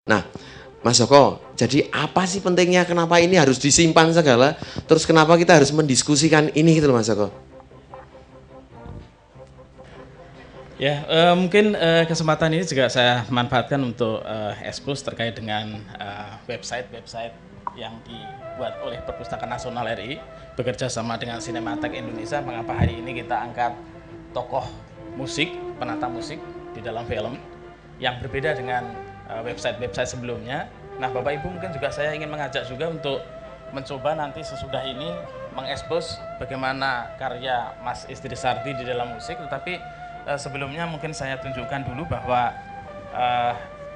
Nah, Mas Joko, jadi apa sih pentingnya kenapa ini harus disimpan segala, terus kenapa kita harus mendiskusikan ini gitu loh Mas Joko? Ya, mungkin kesempatan ini juga saya manfaatkan untuk expose terkait dengan website-website yang dibuat oleh Perpustakaan Nasional RI bekerja sama dengan Sinematek Indonesia. Mengapa hari ini kita angkat tokoh musik, penata musik di dalam film yang berbeda dengan website-website sebelumnya. Nah, Bapak Ibu, mungkin juga saya ingin mengajak juga untuk mencoba nanti sesudah ini mengekspos bagaimana karya Mas Idris Sardi di dalam musik, tetapi sebelumnya mungkin saya tunjukkan dulu bahwa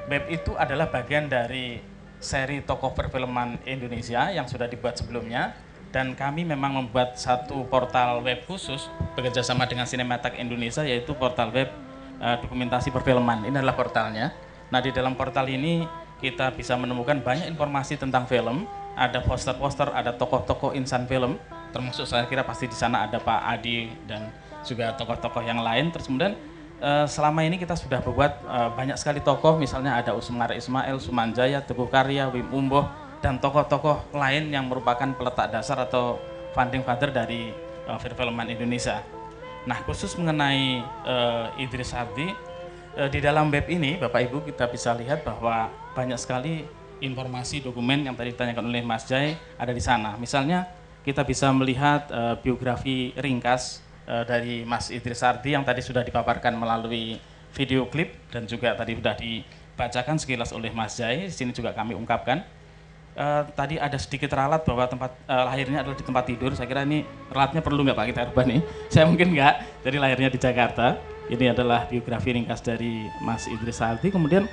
web itu adalah bagian dari seri tokoh perfilman Indonesia yang sudah dibuat sebelumnya, dan kami memang membuat satu portal web khusus bekerjasama dengan Sinematek Indonesia, yaitu portal web dokumentasi perfilman. Ini adalah portalnya. Nah, di dalam portal ini kita bisa menemukan banyak informasi tentang film, ada poster-poster, ada tokoh-tokoh insan film, termasuk saya kira pasti di sana ada Pak Adi dan juga tokoh-tokoh yang lain. Terus kemudian selama ini kita sudah membuat banyak sekali tokoh, misalnya ada Usmar Ismail, Sumanjaya, Teguh Karya, Wim Umboh, dan tokoh-tokoh lain yang merupakan peletak dasar atau founding father dari perfilman Indonesia. Nah, khusus mengenai Idris Sardi, di dalam web ini Bapak Ibu kita bisa lihat bahwa banyak sekali informasi dokumen yang tadi ditanyakan oleh Mas Jai ada di sana. Misalnya kita bisa melihat biografi ringkas dari Mas Idris Sardi yang tadi sudah dipaparkan melalui video klip dan juga tadi sudah dibacakan sekilas oleh Mas Jai. Di sini juga kami ungkapkan. Tadi ada sedikit ralat bahwa tempat lahirnya adalah di tempat tidur. Saya kira ini ralatnya perlu nggak Pak kita rubah nih? Saya mungkin nggak. Jadi lahirnya di Jakarta. Ini adalah biografi ringkas dari Mas Idris Sardi. Kemudian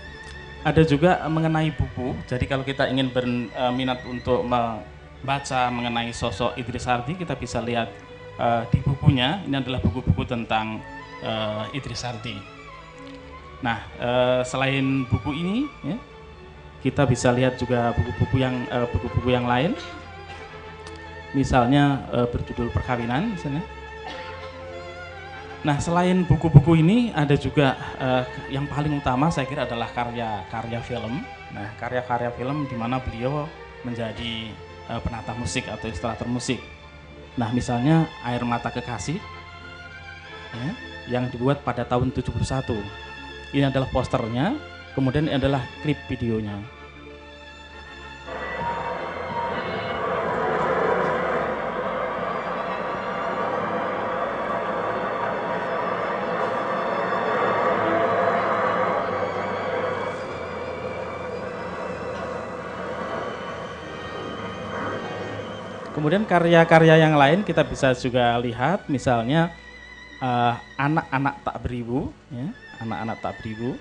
ada juga mengenai buku. Jadi kalau kita ingin berminat untuk membaca mengenai sosok Idris Sardi, kita bisa lihat di bukunya. Ini adalah buku-buku tentang Idris Sardi. Nah, selain buku ini, ya, kita bisa lihat juga buku-buku yang lain. Misalnya berjudul Perkawinan, misalnya. Nah, selain buku-buku ini ada juga yang paling utama saya kira adalah karya-karya film. Nah, karya-karya film di mana beliau menjadi penata musik atau ilustrator musik. Nah, misalnya Air Mata Kekasih ya, yang dibuat pada tahun 71. Ini adalah posternya, kemudian ini adalah klip videonya. Kemudian karya-karya yang lain kita bisa juga lihat, misalnya Anak-anak Tak Beribu, ya, Anak-anak Tak Beribu.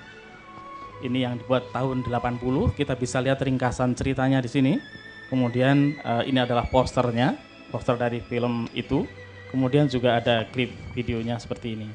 Ini yang dibuat tahun 80, kita bisa lihat ringkasan ceritanya di sini. Kemudian ini adalah posternya, poster dari film itu. Kemudian juga ada klip videonya seperti ini.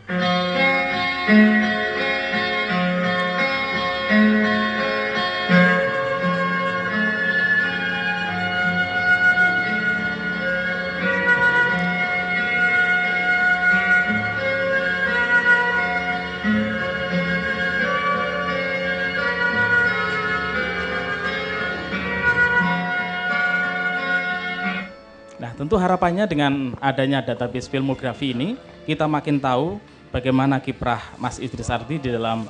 Tentu harapannya dengan adanya database filmografi ini, kita makin tahu bagaimana kiprah Mas Idris Sardi di dalam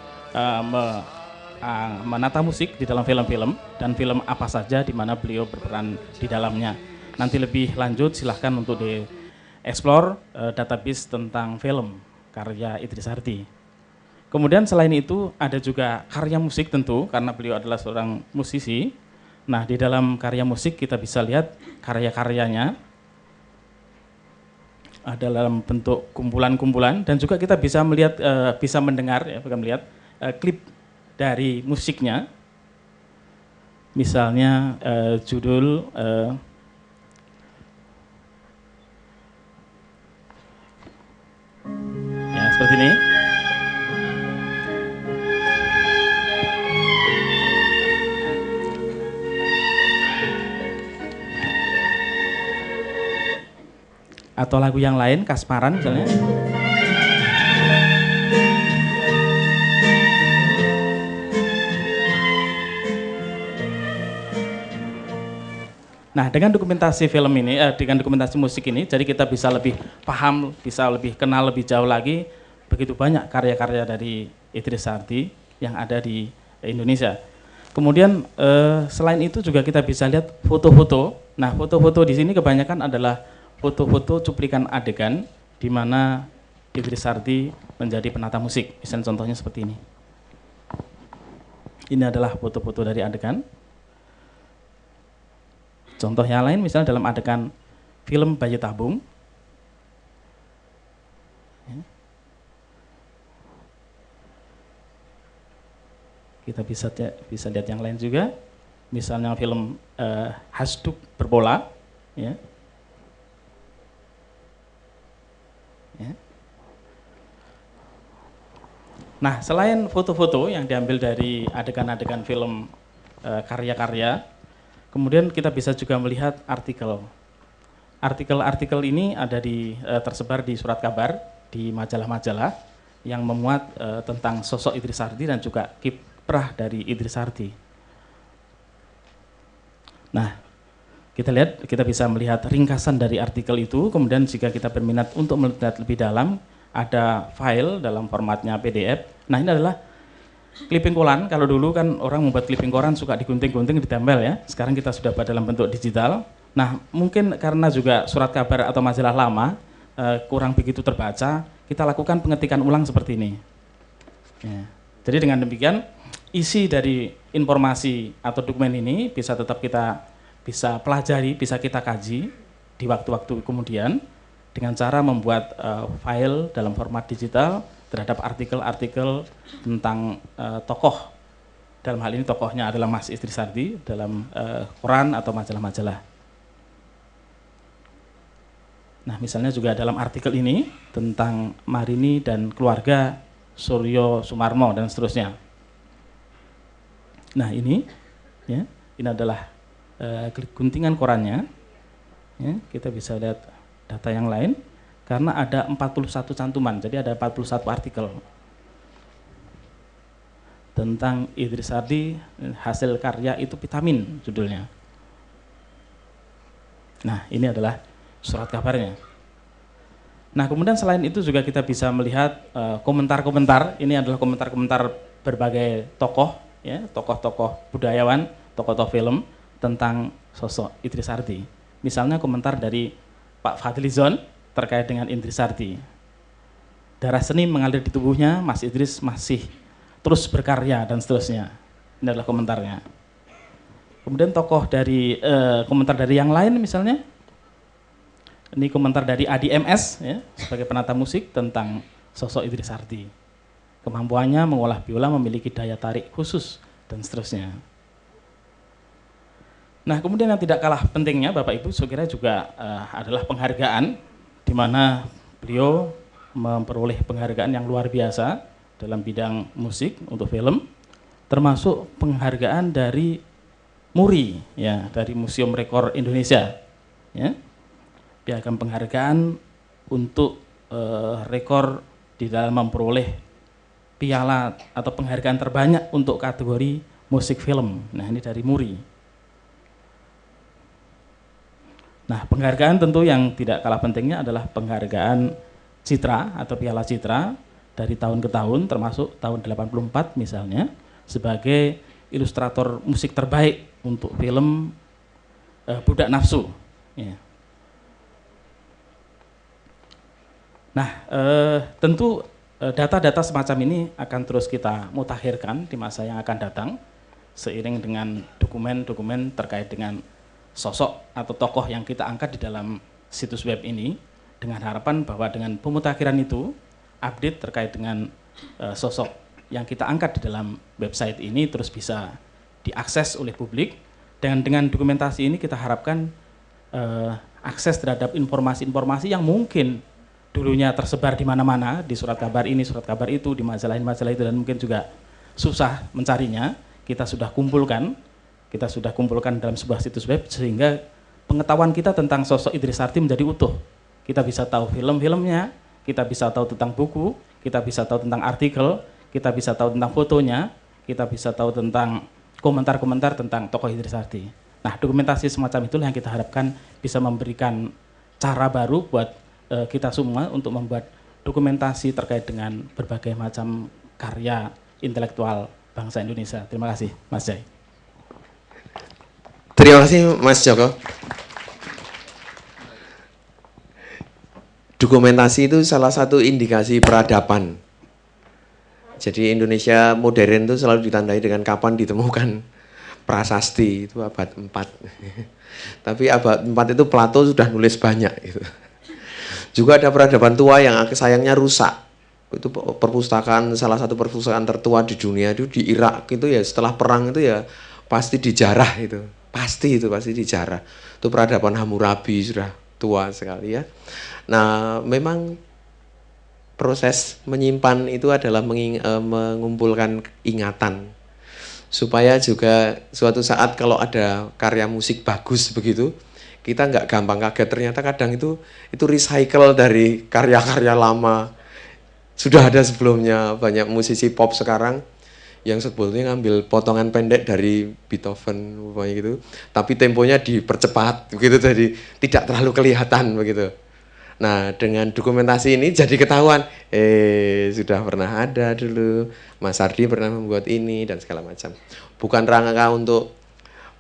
menata musik di dalam film-film, dan film apa saja di mana beliau berperan di dalamnya. Nanti lebih lanjut silahkan untuk di-explore database tentang film karya Idris Sardi. Kemudian selain itu ada juga karya musik tentu, karena beliau adalah seorang musisi. Nah, di dalam karya musik kita bisa lihat karya-karyanya dalam bentuk kumpulan-kumpulan, dan juga kita bisa melihat, bisa mendengar, ya, bukan melihat klip dari musiknya. Misalnya judul ya seperti ini. Atau lagu yang lain, Kasmaran misalnya. Nah, dengan dokumentasi film ini, dengan dokumentasi musik ini, jadi kita bisa lebih paham, bisa lebih kenal lebih jauh lagi begitu banyak karya-karya dari Idris Sardi yang ada di Indonesia. Kemudian selain itu juga kita bisa lihat foto-foto. Nah, foto-foto di sini kebanyakan adalah foto-foto cuplikan adegan di mana Idris Sardi menjadi penata musik. Misalnya contohnya seperti ini. Ini adalah foto-foto dari adegan. Contoh yang lain misalnya dalam adegan film Bayi Tabung. Kita bisa lihat yang lain juga, misalnya film Hasduk Berbola, ya. Ya. Nah, selain foto-foto yang diambil dari adegan-adegan film karya-karya, kemudian kita bisa juga melihat artikel. Artikel-artikel ini ada tersebar di surat kabar, di majalah-majalah yang memuat tentang sosok Idris Sardi dan juga kiprah dari Idris Sardi. Nah, kita bisa melihat ringkasan dari artikel itu, kemudian jika kita berminat untuk melihat lebih dalam, ada file dalam formatnya PDF. Nah, ini adalah clipping koran. Kalau dulu kan orang membuat clipping koran suka digunting-gunting, ditempel ya. Sekarang kita sudah buat dalam bentuk digital. Nah, mungkin karena juga surat kabar atau majalah lama kurang begitu terbaca, kita lakukan pengetikan ulang seperti ini. Ya. Jadi dengan demikian, isi dari informasi atau dokumen ini bisa tetap kita bisa pelajari, bisa kita kaji di waktu-waktu kemudian dengan cara membuat file dalam format digital terhadap artikel-artikel tentang tokoh. Dalam hal ini tokohnya adalah Mas Idris Sardi dalam koran atau majalah-majalah. Nah, misalnya juga dalam artikel ini tentang Marini dan keluarga Suryo Sumarmo dan seterusnya. Nah, ini adalah guntingan korannya. Ya, kita bisa lihat data yang lain karena ada 41 cantuman, jadi ada 41 artikel tentang Idris Sardi, hasil karya itu vitamin judulnya. Nah, ini adalah surat kabarnya. Nah, kemudian selain itu juga kita bisa melihat komentar-komentar. Ini adalah komentar-komentar berbagai tokoh, ya, tokoh-tokoh budayawan, tokoh-tokoh film tentang sosok Idris Sardi. Misalnya komentar dari Pak Fadlizon terkait dengan Idris Sardi. Darah seni mengalir di tubuhnya, Mas Idris masih terus berkarya dan seterusnya. Ini adalah komentarnya. Kemudian tokoh dari komentar dari yang lain misalnya. Ini komentar dari Adi MS ya, sebagai penata musik tentang sosok Idris Sardi. Kemampuannya mengolah biola memiliki daya tarik khusus dan seterusnya. Nah, kemudian yang tidak kalah pentingnya Bapak Ibu, saya kira juga adalah penghargaan di mana beliau memperoleh penghargaan yang luar biasa dalam bidang musik untuk film, termasuk penghargaan dari MURI ya, dari Museum Rekor Indonesia ya. Piagam penghargaan untuk rekor di dalam memperoleh piala atau penghargaan terbanyak untuk kategori musik film. Nah, ini dari MURI. Nah, penghargaan tentu yang tidak kalah pentingnya adalah penghargaan Citra atau Piala Citra dari tahun ke tahun, termasuk tahun 84 misalnya, sebagai ilustrator musik terbaik untuk film Budak Nafsu. Ya. Nah, tentu data-data semacam ini akan terus kita mutakhirkan di masa yang akan datang seiring dengan dokumen-dokumen terkait dengan sosok atau tokoh yang kita angkat di dalam situs web ini, dengan harapan bahwa dengan pemutakhiran itu, update terkait dengan sosok yang kita angkat di dalam website ini terus bisa diakses oleh publik, dan dengan dokumentasi ini kita harapkan akses terhadap informasi-informasi yang mungkin dulunya tersebar di mana-mana, di surat kabar ini, surat kabar itu, di majalah itu, dan mungkin juga susah mencarinya, kita sudah kumpulkan dalam sebuah situs web, sehingga pengetahuan kita tentang sosok Idris Sardi menjadi utuh. Kita bisa tahu film-filmnya, kita bisa tahu tentang buku, kita bisa tahu tentang artikel, kita bisa tahu tentang fotonya, kita bisa tahu tentang komentar-komentar tentang tokoh Idris Sardi. Nah, dokumentasi semacam itulah yang kita harapkan bisa memberikan cara baru buat kita semua untuk membuat dokumentasi terkait dengan berbagai macam karya intelektual bangsa Indonesia. Terima kasih, Mas Jai. Terima kasih, Mas Joko. Dokumentasi itu salah satu indikasi peradaban. Jadi Indonesia modern itu selalu ditandai dengan kapan ditemukan prasasti, itu abad 4. Tapi abad 4 itu Plato sudah nulis banyak gitu. Juga ada peradaban tua yang sayangnya rusak. Itu perpustakaan, salah satu perpustakaan tertua di dunia itu di Irak itu ya, setelah perang itu ya pasti dijarah itu. Pasti dijarah. Itu peradaban Hammurabi, sudah tua sekali ya. Nah, memang proses menyimpan itu adalah mengumpulkan ingatan. Supaya juga suatu saat kalau ada karya musik bagus begitu, kita nggak gampang kaget, ternyata kadang itu recycle dari karya-karya lama. Sudah ada sebelumnya, banyak musisi pop sekarang yang sebetulnya ngambil potongan pendek dari Beethoven gitu, tapi temponya dipercepat begitu, jadi tidak terlalu kelihatan begitu. Nah, dengan dokumentasi ini jadi ketahuan, sudah pernah ada dulu, Mas Ardi pernah membuat ini dan segala macam. Bukan rangka untuk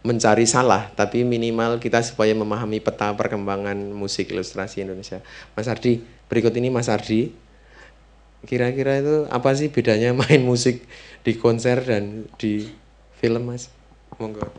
mencari salah, tapi minimal kita supaya memahami peta perkembangan musik ilustrasi Indonesia. Mas Ardi, berikut ini Mas Ardi, kira-kira itu apa sih bedanya main musik di konser dan di film, Mas? Monggo.